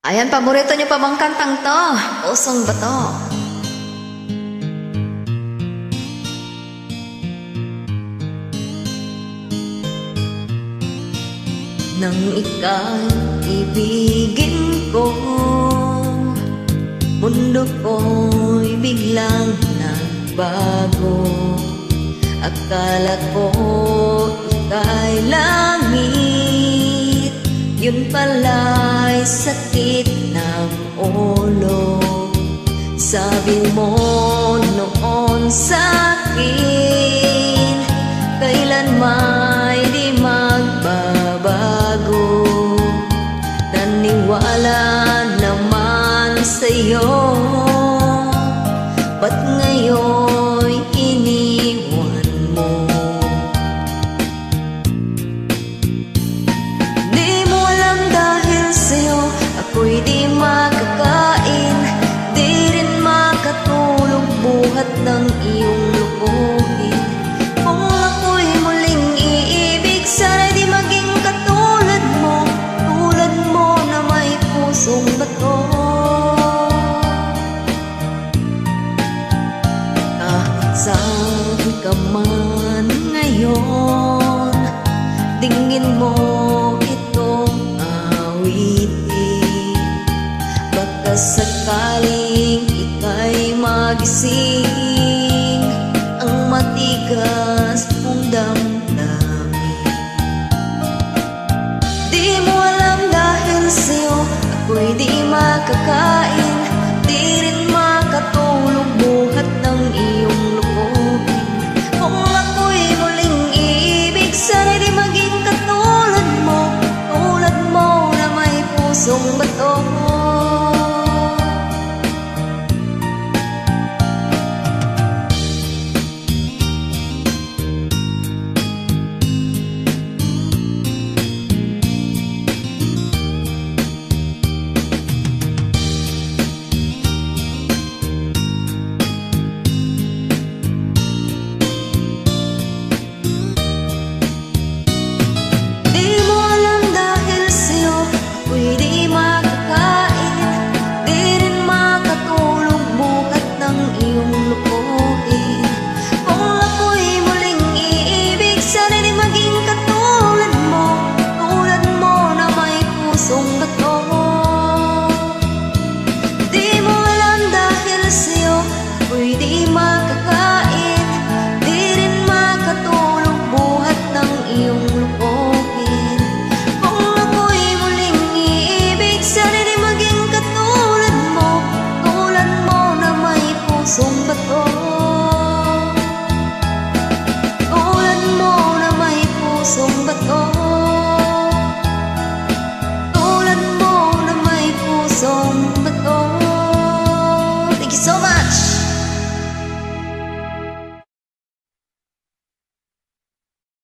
Ayan, paborito niyo pa bang kantang to? Usong ba to? Nang ika'y ibigin ko, mundo ko'y biglang nagbago. Akala ko ika'y langit, yun pala'y sakit ng ulo. Sabi mo noon sa'kin, kailan may di magbabago. Naniwala naman sa'yo, ba't ngayon'y iniwan mo? Di mo alam dahil sa'yo ako'y di makakain, di rin makatulog buhat ng iyong lukuhin. Kung ako'y muling iibig, sana'y di maging katulad mo na may pusong bato. Kahit saan ka man ngayon, dinggin mo itong awitin. Baka sakaling ika'y magising ang matigas mong damdamin. Di mo alam dahil sa'yo ako'y di makakain, di rin makatulog buhat ng iyong lukuhin. Kung ako'y muling iibig, sana'y di maging katulad mo na may pusong bato. Thank you so much.